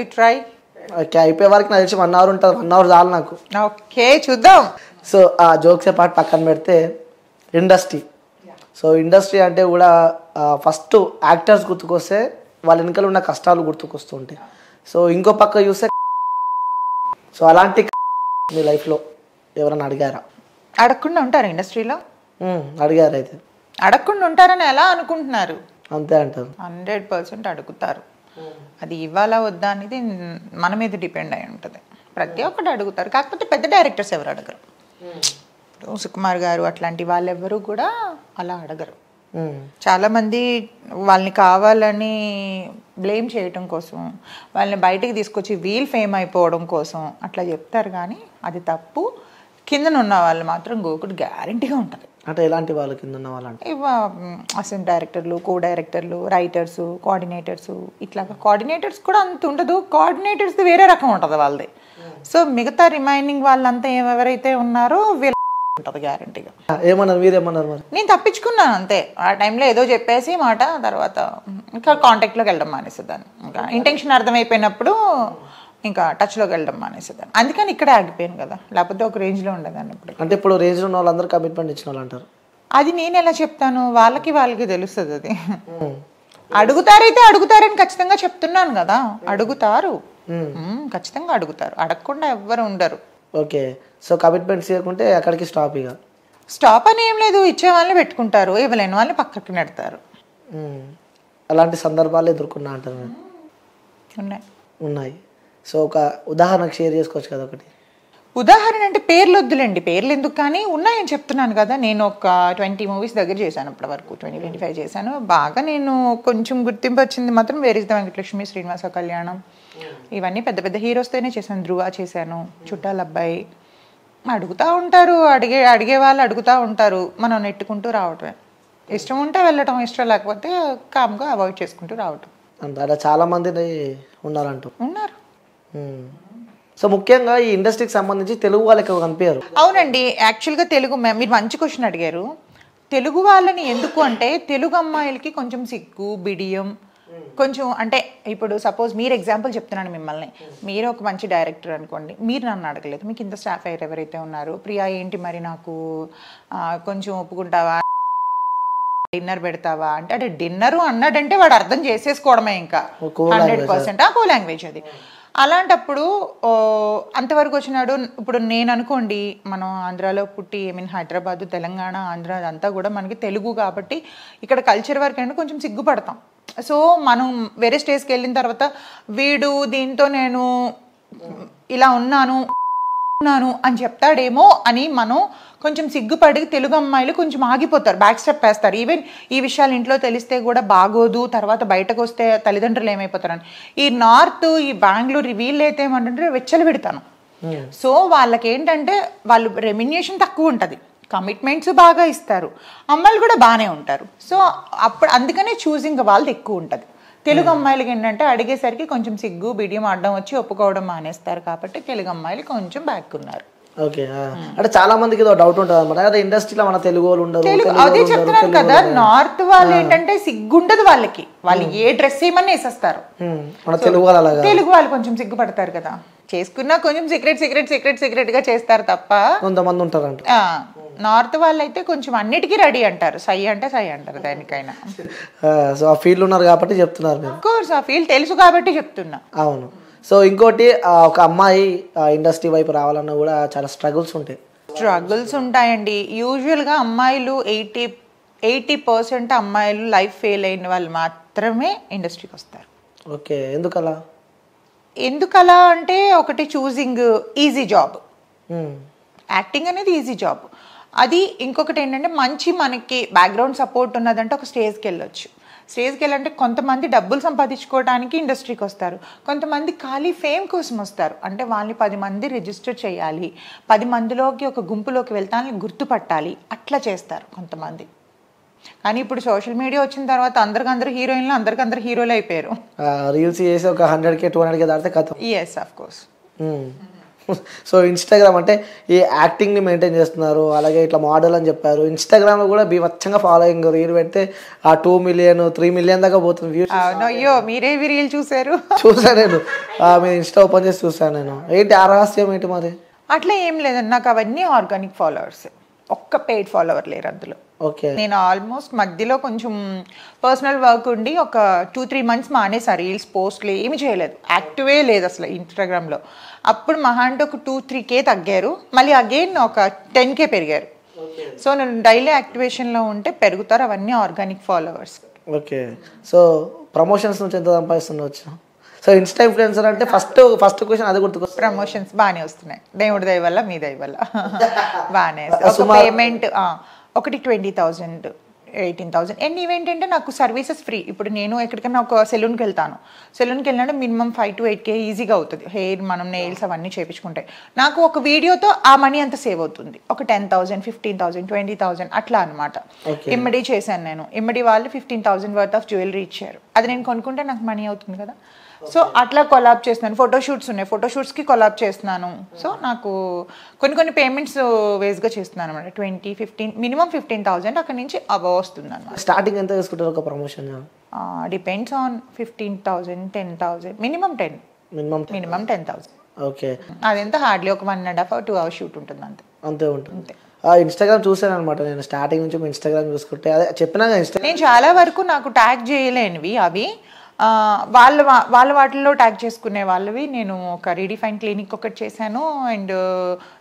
Try okay అయిపోయే వరకు నాకు తెలిసి 1 అవర్ ఉంటుంది 1 అవర్ చాలు నాకు. ఓకే చూద్దాం. సో ఆ జోక్సే పాటు పక్కన పెడితే ఇండస్ట్రీ. సో ఇండస్ట్రీ అంటే కూడా ఫస్ట్ యాక్టర్స్ గుర్తుకొస్తే వాళ్ళ వెనకాల ఉన్న కష్టాలు గుర్తుకొస్తుంటాయి. సో ఇంకో పక్క చూస్తే సో అలాంటి మీ లైఫ్లో ఎవరైనా అడిగారా? అడగకుండా ఉంటారు ఇండస్ట్రీలో? అడిగారు. అయితే అడగకుండా ఉంటారని ఎలా అనుకుంటున్నారు? అంతే అంటారు. 100% అడుగుతారు. అది ఇవ్వాలా వద్దా అనేది మన మీద డిపెండ్ అయి ఉంటుంది. ప్రతి ఒక్కటి అడుగుతారు. కాకపోతే పెద్ద డైరెక్టర్స్ ఎవరు అడగరు. సుకుమార్ గారు అట్లాంటి వాళ్ళెవరు కూడా అలా అడగరు. చాలామంది వాళ్ళని కావాలని బ్లేమ్ చేయటం కోసం, వాళ్ళని బయటికి తీసుకొచ్చి వీల్ ఫేమ్ అయిపోవడం కోసం అట్లా చెప్తారు. కానీ అది తప్పు. కిందన ఉన్న వాళ్ళు మాత్రం గోకుడు గ్యారంటీగా ఉంటుంది. అంటే ఎలాంటి వాళ్ళు కింద ఉన్న వాళ్ళు అంటే అసిస్టెంట్ డైరెక్టర్లు, కో డైరెక్టర్లు, రైటర్స్, కోఆర్డినేటర్స్, ఇట్లాగా కోఆర్డినేటర్స్ కూడా అంత ఉండదు. కోఆర్డినేటర్స్ వేరే రకం ఉంటుంది వాళ్ళది. సో మిగతా రిమైనింగ్ వాళ్ళంతా ఎవరైతే ఉన్నారో వీళ్ళ ఉంటుంది గ్యారంటీగా. ఏమన్నారు మీరేమన్నారు? మరి నేను తప్పించుకున్నాను అంతే. ఆ టైంలో ఏదో చెప్పేసి మాట తర్వాత ఇంకా కాంటాక్ట్లోకి వెళ్ళడం మానేసేదాన్ని. ఇంకా ఇంటెన్షన్ అర్థమైపోయినప్పుడు ఇంకా టచ్లోకి వెళ్ళడం మానేసేదాన్ని. అందుకని ఇక్కడే ఆగిపోయాను కదా, లేకపోతే ఒక రేంజ్లో ఉండేదాన్ని. ఇప్పుడు అంటే ఇప్పుడు రేంజ్లో ఉన్న వాళ్ళందరూ కమిట్మెంట్ ఇచ్చిన వాళ్ళు అంటారు. అది నేను ఎలా చెప్తాను? వాళ్ళకి తెలుస్తుంది. అది అడుగుతారైతే అడుగుతారని ఖచ్చితంగా చెప్తున్నాను కదా. అడుగుతారు, ఖచ్చితంగా అడుగుతారు. అడగకుండా ఎవ్వరు ఉండరు. ఓకే. సో కమిట్మెంట్స్ చేయకుంటే అక్కడికి స్టాప్. ఇక స్టాప్ అని ఏం లేదు. ఇచ్చే వాళ్ళని పెట్టుకుంటారు, ఇవ్వలేని వాళ్ళని పక్కకి నెడతారు. అలాంటి సందర్భాలు ఎదుర్కొన్నా అంటారు. ఉన్నాయి. సో ఒక ఉదాహరణకు షేర్ చేసుకోవచ్చు కదా ఒకటి? ఉదాహరణ అంటే పేర్లు వద్దులేండి, పేర్లు ఎందుకు, కానీ ఉన్నాయని చెప్తున్నాను కదా. నేను ఒక 20 మూవీస్ దగ్గర చేశాను ఇప్పటి వరకు. 20-25 చేశాను. బాగా నేను కొంచెం గుర్తింపు వచ్చింది మాత్రం where is the Venkatalakshmi, Srinivasa Kalyanam, ఇవన్నీ పెద్ద పెద్ద హీరోస్తోనే చేశాను. ధృవ చేశాను, చుట్టాల అబ్బాయి. అడుగుతూ ఉంటారు, అడిగే వాళ్ళు అడుగుతూ ఉంటారు. మనం నెట్టుకుంటూ రావటమే. ఇష్టం ఉంటే వెళ్ళటం, ఇష్టం లేకపోతే కామ్గా అవాయిడ్ చేసుకుంటూ రావటం. అంటే చాలా మంది ఉన్నారు. సో ముఖ్యంగా ఈ ఇండస్ట్రీకి సంబంధించి తెలుగు వాళ్ళకి కనిపించారు. అవునండి. యాక్చువల్గా తెలుగు మీరు మంచి క్వశ్చన్ అడిగారు. తెలుగు వాళ్ళని ఎందుకు అంటే తెలుగు అమ్మాయిలకి కొంచెం సిగ్గు, బిడియం, కొంచెం అంటే ఇప్పుడు సపోజ్ మీరు ఎగ్జాంపుల్ చెప్తున్నాను మిమ్మల్ని. మీరు ఒక మంచి డైరెక్టర్ అనుకోండి, మీరు నన్ను అడగలేదు. మీకు ఇంత స్టాఫ్ అయ్యారు ఎవరైతే ఉన్నారు, ప్రియా ఏంటి మరి నాకు కొంచెం ఒప్పుకుంటావా, డిన్నర్ పెడతావా అంటే, అంటే డిన్నరు అన్నాడంటే వాడు అర్థం చేసేసుకోవడమే. ఇంకా 100% కో లాంగ్వేజ్ అది. అలాంటప్పుడు అంతవరకు వచ్చినాడు. ఇప్పుడు నేను అనుకోండి, మనం ఆంధ్రాలో పుట్టి హైదరాబాద్, తెలంగాణ, ఆంధ్ర అదంతా కూడా మనకి తెలుగు కాబట్టి ఇక్కడ కల్చర్ వరకు అంటే కొంచెం సిగ్గుపడతాం. సో మనం వేరే స్టేజ్కి వెళ్ళిన తర్వాత వీడు దీంతో నేను ఇలా ఉన్నాను అని చెప్తాడేమో అని మనం కొంచెం సిగ్గుపడి తెలుగు అమ్మాయిలు కొంచెం ఆగిపోతారు, బ్యాక్ స్టెప్ వేస్తారు. ఈవెన్ ఈ విషయాలు ఇంట్లో తెలిస్తే కూడా బాగోదు, తర్వాత బయటకు వస్తే తల్లిదండ్రులు ఏమైపోతారని. ఈ నార్త్, ఈ బెంగళూరు వీళ్ళైతే ఏమంటే వెచ్చలు పెడతాను. సో వాళ్ళకి ఏంటంటే వాళ్ళు రెమ్యునరేషన్ తక్కువ ఉంటుంది, కమిట్మెంట్స్ బాగా ఇస్తారు, అమ్మాయిలు కూడా బాగానే ఉంటారు. సో అప్పుడు అందుకనే చూసింగ్ వాళ్ళది ఎక్కువ ఉంటుంది. తెలుగు అమ్మాయిలకి ఏంటంటే అడిగేసరికి కొంచెం సిగ్గు, బిడియం అడ్డం వచ్చి ఒప్పుకోవడం మానేస్తారు. కాబట్టి తెలుగు అమ్మాయిలు కొంచెం బ్యాక్ ఉన్నారు. ఓకే. అంటే చాలా మందికి డౌట్ ఉంటుంది అనమాట, అదే ఇండస్ట్రీలో మన తెలుగు వాళ్ళు ఉండరు. అదే చెప్తున్నాను కదా, నార్త్ వాళ్ళు ఏంటంటే సిగ్గుండదు వాళ్ళకి. వాళ్ళు ఏ డ్రెస్ ఏమన్నా వేసేస్తారు. తెలుగు వాళ్ళు కొంచెం సిగ్గుపడతారు కదా. చేసుకున్నా కొంచెం సీక్రెట్ గా చేస్తారు తప్ప. కొంతమంది ఉంటారంట. నార్త్ వాళ్ళు అయితే కొంచెం అన్నిటికీ రెడీ అంటారు, సై అంటే సై అంటారు దానికైనా. సో ఆ ఫీల్డ్ ఉన్నారు కాబట్టి చెప్తున్నారు. కోర్స్ ఆ ఫీల్డ్ తెలుసు కాబట్టి చెప్తున్నా. అవును. సో ఇంకోటి, ఒక అమ్మాయి ఇండస్ట్రీ వైపు రావాలన్నా కూడా చాలా స్ట్రగుల్స్ ఉంటాయండి. యూజువల్గా అమ్మాయిలు 80% అమ్మాయిలు లైఫ్ ఫెయిల్ అయిన వాళ్ళు మాత్రమే ఇండస్ట్రీకి వస్తారు. ఓకే. ఎందుకలా అంటే ఒకటి చూసింగ్ ఈజీ జాబ్. యాక్టింగ్ అనేది ఈజీ జాబ్. అది ఇంకొకటి ఏంటంటే మంచి మనకి బ్యాక్గ్రౌండ్ సపోర్ట్ ఉన్నదంటే ఒక స్టేజ్కి వెళ్ళాలంటే కొంతమంది డబ్బులు సంపాదించుకోవడానికి ఇండస్ట్రీకి వస్తారు, కొంతమంది ఖాళీ ఫేమ్ కోసం వస్తారు. అంటే వాళ్ళని 10 మంది రిజిస్టర్ చేయాలి, 10 మందిలోకి ఒక గుంపులోకి వెళ్తానని గుర్తుపట్టాలి, అట్లా చేస్తారు కొంతమంది. కానీ ఇప్పుడు సోషల్ మీడియా వచ్చిన తర్వాత అందరికందరూ హీరోయిన్లు, అందరికందరూ హీరోలు అయిపోయారు. రీల్స్ చేసి ఒక 100K 200K దాటితే కథ. yes of course. So Instagram అంటే ఈ యాక్టింగ్ని మెయింటైన్ చేస్తున్నారు, అలాగే ఇట్లా మోడల్ అని చెప్పారు. ఇన్స్టాగ్రామ్లో కూడా బీభత్సంగా ఫాలోయింగ్, రీల్ పెడితే ఆ 2 మిలియన్ 3 మిలియన్ దాకా పోతుంది వ్యూస్. అవును, అయ్యో మీరేవి రీల్ చూసారు? చూసాను నేను, మీరు ఇన్స్టా ఓపెన్ చేసి చూసాను నేను. ఏంటి ఆ రహస్యం ఏంటి మరి? అట్లా ఏం లేదండి, నాకు అవన్నీ ఆర్గానిక్ ఫాలోవర్స్, ఒక్క పెయిడ్ ఫాలోవర్ లేరు అందులో. ఓకే. నేను ఆల్మోస్ట్ మధ్యలో కొంచెం పర్సనల్ వర్క్ ఉండి ఒక 2-3 మంత్స్ మానేసా, రీల్స్ పోస్ట్లు ఏమి చేయలేదు, యాక్టివే లేదు అసలు ఇన్స్టాగ్రామ్లో. అప్పుడు మహా అంటే ఒక 2-3K తగ్గారు, మళ్ళీ అగైన్ ఒక 10K పెరిగారు. సో నేను డైలీ యాక్టివేషన్లో ఉంటే పెరుగుతారు, అవన్నీ organic followers. Okay. So promotions నుంచి ఎంత సంపాదిస్తుండవచ్చు? సో ఇన్స్టా ఇన్ఫ్లుయెన్సర్ అంటే ఫస్ట్ క్వశ్చన్ అది గుర్తుకొస్తుంది. ప్రమోషన్స్ బాగానే వస్తున్నాయి, దేవుడి దయ వల్ల మీ దయ వల్ల బాగానే. ఒక పేమెంట్ ఒకటి 20,000 18,000. అండ్ ఇవేంటంటే నాకు సర్వీసెస్ ఫ్రీ. ఇప్పుడు నేను ఎక్కడికైనా ఒక సెలూన్కి వెళ్తాను, సెలూన్కి వెళ్ళినట్టు మినిమం 5 to 8K ఈజీగా అవుతుంది, హెయిర్ మనం నెయిల్స్ అవన్నీ చేయించుకుంటే. నాకు ఒక వీడియోతో ఆ మనీ అంత సేవ్ అవుతుంది, ఒక 10,000 15,000 20,000 అట్లా అనమాట. ఇమ్మడి చేశాను నేను, ఇమ్మడి వాళ్ళు 15,000 వర్త్ ఆఫ్ జ్యువెలరీ ఇచ్చారు, అది నేను కొనుక్కుంటే నాకు మనీ అవుతుంది కదా. సో అట్లా కొలాబ్ చేస్తున్నాను, ఫోటోషూట్స్ ఉన్నాయి, ఫోటోషూట్స్కి కొలాబ్ చేస్తున్నాను. సో నాకు కొన్ని పేమెంట్స్ వేస్గా చేస్తున్నాను అనమాట. 20-15 మినిమం 15,000 అక్కడ నుంచి అబవ్ వస్తుంది అనమాట. స్టార్టింగ్ ఎంత తీసుకుంటారు ఒక promotion? Depends on 15,000 10,000 minimum 10 minimum 10,000. Okay. అదెంత హార్డ్లీ ఒక 1.5 or 2 hours షూట్ ఉంటుంది అంతే. అంతే ఉంటుంది. ఇన్స్టాగ్రామ్ చూసాను అనమాట నేను స్టార్టింగ్ నుంచి. ఇన్స్టాగ్రామ్ చూసుకుంటే అదే చెప్పినా నేను చాలా వరకు నాకు ట్యాగ్ చేయలేనివి అవి వాళ్ళ వాటిల్లో ట్యాగ్ చేసుకునే వాళ్ళవి. నేను ఒక రీడిఫైన్ క్లినిక్ ఒకటి చేశాను, అండ్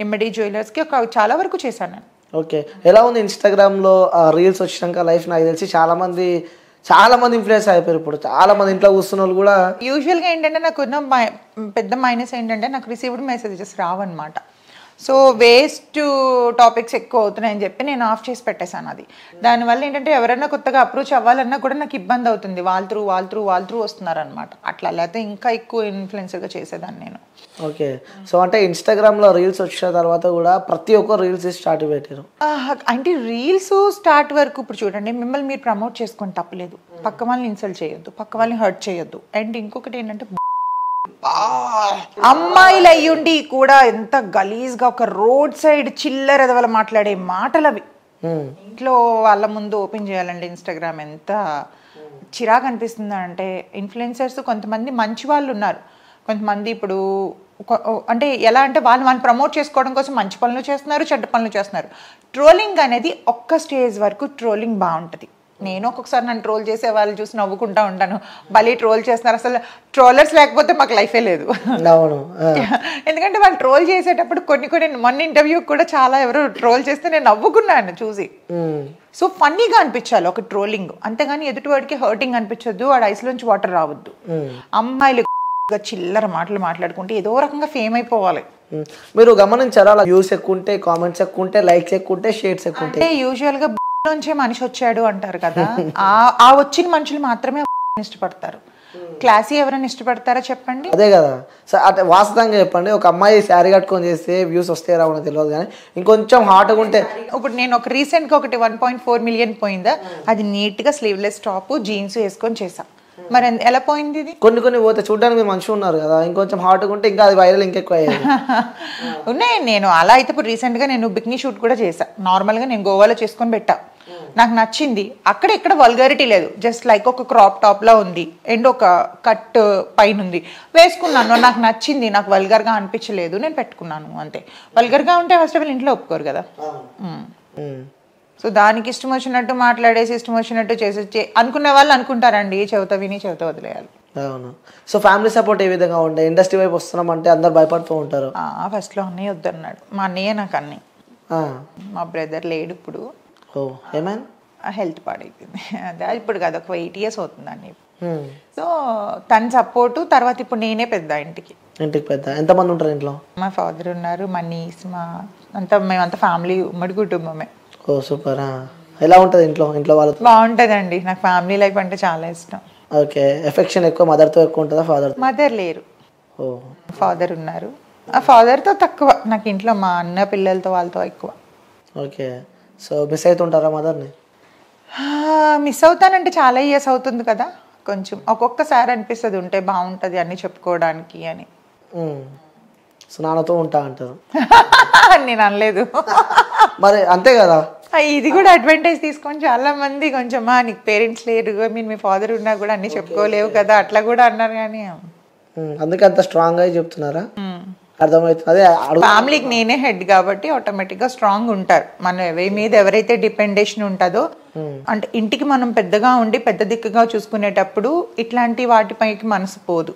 ఇమ్మడి జ్యువెలర్స్కి ఒక చాలా వరకు చేశాను. ఓకే. ఎలా ఉంది ఇన్స్టాగ్రామ్లో రీల్స్ వచ్చినాక లైఫ్? నాకు తెలిసి చాలా మంది ఇన్ఫ్లుయెన్స్ అయిపోయారు ఇప్పుడు. చాలా మంది ఇంట్లో కూర్చున్న వాళ్ళు కూడా. యూజువల్గా ఏంటంటే నాకు ఉన్న పెద్ద మైనస్ ఏంటంటే నాకు రిసీవ్డ్ మెసేజెస్ రావన్నమాట. సో వేస్ట్ టాపిక్స్ ఎక్కువ అవుతున్నాయని చెప్పి నేను ఆఫ్ చేసి పెట్టేశాను అది. దానివల్ల ఏంటంటే ఎవరైనా కొత్తగా అప్రోచ్ అవ్వాలన్నా కూడా నాకు ఇబ్బంది అవుతుంది, వాళ్ళ త్రూ వస్తున్నారనమాట. అట్లా లేకపోతే ఇంకా ఎక్కువ ఇన్ఫ్లుయెన్సర్గా చేసేదాన్ని నేను. ఓకే. సో అంటే ఇన్స్టాగ్రామ్లో రీల్స్ వచ్చిన తర్వాత కూడా ప్రతి ఒక్క రీల్స్ స్టార్ట్ పెట్టారు. అంటే రీల్స్ స్టార్ట్ వరకు ఇప్పుడు చూడండి, మిమ్మల్ని మీరు ప్రమోట్ చేసుకొని తప్పలేదు, పక్క వాళ్ళని ఇన్సల్ట్ చేయొద్దు, పక్క వాళ్ళని హర్ట్ చేయొద్దు. అండ్ ఇంకొకటి ఏంటంటే అమ్మాయిలు అయ్యుండి కూడా ఎంత గలీజ్గా ఒక రోడ్ సైడ్ చిల్లర ఎదవల మాట్లాడే మాటలు అవి ఇంట్లో వాళ్ళ ముందు ఓపెన్ చేయాలండి ఇన్స్టాగ్రామ్. ఎంత చిరాకు అనిపిస్తుంది అంటే, ఇన్ఫ్లుయెన్సర్స్ కొంతమంది మంచి వాళ్ళు ఉన్నారు, కొంతమంది ఇప్పుడు అంటే ఎలా అంటే వాళ్ళు ప్రమోట్ చేసుకోవడం కోసం మంచి పనులు చేస్తున్నారు, చెడ్డ పనులు చేస్తున్నారు. ట్రోలింగ్ అనేది ఒక్క స్టేజ్ వరకు ట్రోలింగ్ బాగుంటుంది. నేను ఒక్కొక్కసారి నన్ను ట్రోల్ చేసే వాళ్ళు చూసి నవ్వుకుంటా ఉంటాను, భలే ట్రోల్ చేస్తున్నారు, అసలు ట్రోలర్స్ లేకపోతే మాకు లైఫే లేదు. ఎందుకంటే వాళ్ళు ట్రోల్ చేసేటప్పుడు కొన్ని మొన్న ఇంటర్వ్యూ కూడా చాలా ఎవరు ట్రోల్ చేస్తే నేను నవ్వుకున్నాను చూసి. సో ఫన్నీగా అనిపించాలి ఒక ట్రోలింగ్, అంతేగాని ఎదుటివాడికి హర్టింగ్ అనిపించొద్దు, వాడి ఐస్లోంచి వాటర్ రావద్దు. అమ్మాయిలు చిల్లర మాటలు మాట్లాడుకుంటే ఏదో రకంగా ఫేమ్ అయిపోవాలి. మీరు గమనించారా, వ్యూస్ ఎక్కువ ఉంటే, కామెంట్స్ ఎక్కువ ఉంటే, లైక్స్ ఎక్కువ ఉంటే, షేర్స్ ఎక్కువ ఉంటే, యూజువల్గా నుంచే మనిషి వచ్చాడు అంటారు కదా, ఆ వచ్చిన మనుషులు మాత్రమే ఇష్టపడతారు. క్లాసీ ఎవరైనా ఇష్టపడతారా చెప్పండి? అదే కదా. సో అంటే వాస్తవంగా చెప్పండి, ఒక అమ్మాయి శారీ కట్టుకొని చేస్తే వ్యూస్ వస్తే రావడం తెలియదు, కానీ ఇంకొంచెం హాట్గా ఉంటే. ఇప్పుడు నేను ఒక రీసెంట్గా ఒకటి 1.4 million పోయిందా, అది నీట్గా స్లీవ్లెస్ టాప్ జీన్స్ వేసుకొని చేసా. మరి ఎలా పోయింది ఇది? కొన్ని పోతే చూడడానికి మీరు మంచిగా ఉన్నారు కదా, ఇంకొంచెం హాట్గా ఉంటే ఇంకా అది వైరల్ ఇంకెక్కువ అయ్యేది. ఉన్నాయి. నేను అలా అయితే ఇప్పుడు రీసెంట్గా నేను బికినీ షూట్ కూడా చేసా, నార్మల్గా నేను గోవాలో చేసుకొని పెట్టా, నాకు నచ్చింది. అక్కడ ఇక్కడ వల్గారిటీ లేదు, జస్ట్ లైక్ ఒక క్రాప్ టాప్లా ఉంది అండ్ ఒక కట్ పైన ఉంది, వేసుకున్నాను, నాకు నచ్చింది, నాకు వల్గర్గా అనిపించలేదు, నేను పెట్టుకున్నాను అంతే. వల్గర్గా ఉంటే ఫస్ట్ ఆఫ్ ఆల్ ఇంట్లో ఒప్పుకోరు కదా. సో దానికి ఇష్టం వచ్చినట్టు మాట్లాడేసి ఇష్టం వచ్చినట్టు చేసి అనుకునే వాళ్ళు అనుకుంటారండి, చెవితో విని చెవితో వదిలేయాలి. అవును. సో ఫ్యామిలీ సపోర్ట్ ఏ విధంగా ఉండే? ఇండస్ట్రీ వైపు వస్తున్నామంటే అందరు భయపడుతూ ఉంటారు. ఫస్ట్లో అన్నయ్య వద్దన్నాడు, మా అన్నయ్య నాకు అన్నీ, మా బ్రదర్ లేడు ఇప్పుడు. ఏమైనా హెల్త్ పాడైపోయింది, అదే ఇప్పుడు కాదు ఒక 8 years అవుతుందండి. సో తన సపోర్టు తర్వాత ఇప్పుడు నేనే పెద్ద ఇంటికి పెద్ద. ఎంతమంది ఉంటారు ఇంట్లో? మా ఫాదర్ ఉన్నారు, మా నీస్, మేమంతా ఫ్యామిలీ, ఉమ్మడి కుటుంబమే. ఓ సూపర్. ఎలా ఉంటుంది ఇంట్లో వాళ్ళతో? బాగుంటుందండి, నాకు ఫ్యామిలీ లైఫ్ అంటే చాలా ఇష్టం. ఓకే. ఎఫెక్షన్ ఎక్కువ మదర్తో ఎక్కువ ఉంటుందా? మదర్ లేరు, ఫాదర్ ఉన్నారు. ఆ ఫాదర్తో తక్కువ, నాకు ఇంట్లో మా అన్న పిల్లలతో వాళ్ళతో ఎక్కువ. ఓకే. సో మిస్ అవుతుంటారా మదర్ని? మిస్ అవుతానంటే చాలా ఇయర్స్ అవుతుంది కదా, కొంచెం ఒక్కొక్కసారి అనిపిస్తుంది ఉంటే బాగుంటుంది అన్ని చెప్పుకోవడానికి అని. సో నాన్నతో ఉంటా అంటారు. నేను అనలేదు. మరి అంతే కదా. ఇది కూడా అడ్వాంటేజ్ తీసుకొని చాలా మంది కొంచెం నీకు పేరెంట్స్ లేరు, మీరు మీ ఫాదర్ ఉన్నా కూడా అన్ని చెప్పుకోలేవు కదా అట్లా కూడా అన్నారు. కానీ అందుకే అంత స్ట్రాంగ్ గా చెప్తున్నారా? అర్థమవుతుంది. అదే ఫ్యామిలీకి నేనే హెడ్ కాబట్టి ఆటోమేటిక్ గా స్ట్రాంగ్ ఉంటారు. మన ఎవరి మీద ఎవరైతే డిపెండేషన్ ఉంటుందో, అంటే ఇంటికి మనం పెద్దగా ఉండి పెద్ద దిక్కుగా చూసుకునేటప్పుడు ఇట్లాంటి వాటిపైకి మనసు పోదు.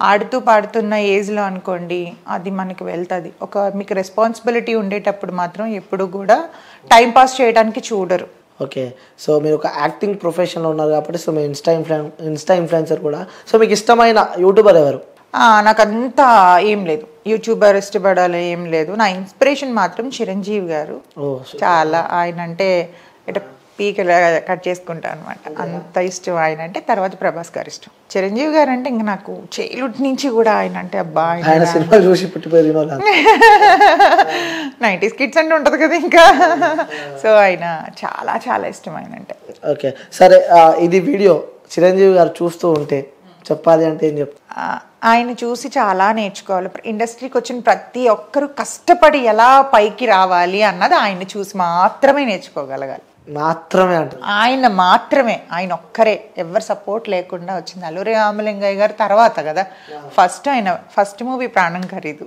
ఆడుతూ పాడుతున్న ఏజ్లో అనుకోండి అది మనకి వెళ్తుంది. మీకు రెస్పాన్సిబిలిటీ ఉండేటప్పుడు మాత్రం ఎప్పుడు కూడా టైం పాస్ చేయడానికి చూడరు. ఓకే, సో మీరు ఒక యాక్టింగ్ ప్రొఫెషన్లో ఉన్నారు కాబట్టి సో మీ ఇన్స్టా ఇన్ఫ్లుయెన్సర్ కూడా. సో మీకు ఇష్టమైన యూట్యూబర్ ఎవరు? నాకంతా ఏం లేదు, యూట్యూబర్ ఇష్టపడాలి ఏం లేదు. నా ఇన్స్పిరేషన్ మాత్రం చిరంజీవి గారు. చాలా ఆయన అంటే ఇట్లా పీకలా కట్ చేసుకుంటా అనమాట, అంత ఇష్టం ఆయన అంటే. తర్వాత ప్రభాస్ గారు ఇష్టం. చిరంజీవి గారు అంటే ఇంకా నాకు చైల్డ్హుడ్ నుంచి కూడా ఆయన అంటే అబ్బా, ఆయన సినిమాలు చూసి పుట్టిపోయిన 90s కిడ్స్ అంటే ఉంటుంది కదా ఇంకా. సో ఆయన చాలా చాలా ఇష్టం ఆయన అంటే. ఓకే సరే, ఇది వీడియో చిరంజీవి గారు చూస్తూ ఉంటే చెప్పాలి అంటే ఏం చెప్తా? ఆయన చూసి చాలా నేర్చుకోవాలి. ఇండస్ట్రీకి వచ్చిన ప్రతి ఒక్కరు కష్టపడి ఎలా పైకి రావాలి అన్నది ఆయన చూసి మాత్రమే నేర్చుకోగలగాలి. మాత్రమే అంట ఆయన మాత్రమే, ఆయన ఒక్కరే, ఎవరు సపోర్ట్ లేకుండా వచ్చింది. అల్లూరి రామలింగయ్య గారు తర్వాత కదా ఆయన ఫస్ట్ మూవీ ప్రాణం ఖరీదు.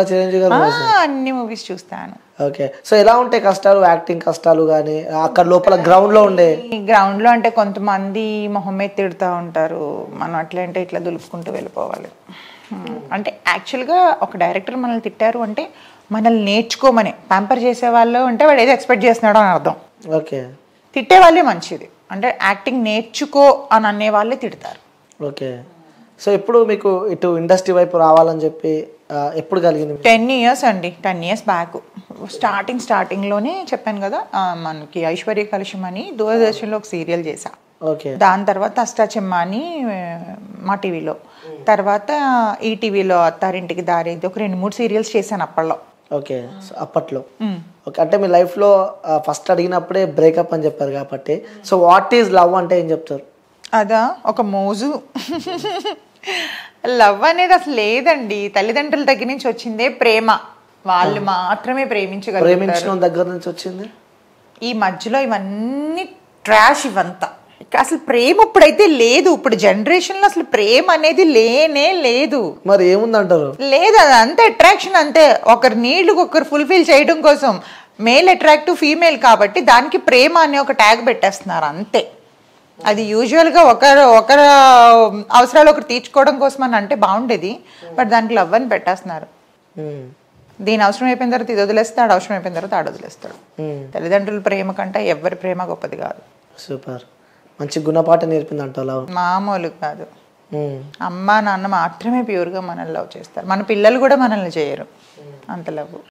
చిరంజీవి గారు అన్ని మూవీస్ చూస్తాను. ఓకే, సో ఎలా ఉంటాయి కష్టాలు, యాక్టింగ్ కష్టాలు కానీ అక్కడ లోపల గ్రౌండ్ లో ఉండే? గ్రౌండ్ లో అంటే కొంతమంది మొహం మీద తిడుతూ ఉంటారు, మనం అట్లా అంటే ఇట్లా దులుపుకుంటూ వెళ్ళిపోవాలి. అంటే యాక్చువల్గా ఒక డైరెక్టర్ మనల్ని తిట్టారు అంటే మనల్ని నేర్చుకోమని, ప్యాంపర్ చేసే వాళ్ళు అంటే వాడు ఏదో ఎక్స్పెక్ట్ చేస్తున్నాడో అని అర్థం. ఓకే, తిట్టే వాళ్ళే మంచిది, అంటే యాక్టింగ్ నేర్చుకో అని అనే వాళ్ళే తిడతారు. ఓకే, సో ఎప్పుడు మీకు ఇటు ఇండస్ట్రీ వైపు రావాలని చెప్పి ఎప్పుడు కలిగింది? 10 years అండి, 10 years బ్యాక్. స్టార్టింగ్లోనే చెప్పాను కదా, మనకి ఐశ్వర్య కలుషం అని దూరదర్శన్లో ఒక సీరియల్ చేశా. ఓకే, దాని తర్వాత అష్టాచెమ్మ అని మా టీవీలో, తర్వాత ఈటీవీలో అత్తారింటికి దారి, ఒక 2-3 సీరియల్స్ చేశాను అప్పట్లో. ఓకే, సో అప్పట్లో. ఓకే, అంటే మీ లైఫ్లో ఫస్ట్ అడిగినప్పుడే బ్రేకప్ అని చెప్పారు కాబట్టి, సో వాట్ ఈజ్ లవ్ అంటే ఏం చెప్తారు? అదా ఒక మోజు. లవ్ అనేది అసలు లేదండి, తల్లిదండ్రుల దగ్గర నుంచి వచ్చిందే ప్రేమ. వాళ్ళు మాత్రమే ప్రేమించగలరు. ప్రేమించడం దగ్గర నుంచి వచ్చింది. ఈ మధ్యలో ఇవన్నీ ట్రాష్, ఇవంతా అసలు ప్రేమ ఇప్పుడైతే లేదు. ఇప్పుడు జనరేషన్ లో అసలు ప్రేమ అనేది లేనే లేదు. మరి ఏముందంటారు? లేదు, అది అంతే అట్రాక్షన్, అంతే. ఒకరి నీళ్లు ఒకరు ఫుల్ఫిల్ చేయడం కోసం మేల్ అట్రాక్టివ్ ఫీమేల్ కాబట్టి దానికి ప్రేమ అనే ఒక ట్యాగ్ పెట్టేస్తున్నారు అంతే. అది యూజువల్గా ఒకరు అవసరాలు ఒకరు తీర్చుకోవడం కోసం అని అంటే బాగుండేది, బట్ దానికి లవ్ అని పెట్టేస్తున్నారు. దీని అవసరం అయిపోయిన తర్వాత ఇది వదిలేస్తాడు, అవసరం అయిపోయిన తర్వాత ఆడ వదిలేస్తాడు. తల్లిదండ్రుల ప్రేమ కంటే ఎవరి ప్రేమ గొప్పది కాదు. సూపర్, మంచి గుణపాఠం నేర్పింది అంట లవ్. మామూలు కాదు. అమ్మ నాన్న మాత్రమే ప్యూర్గా మనల్ని లవ్ చేస్తారు, మన పిల్లలు కూడా మనల్ని చేయరు అంత లవ్.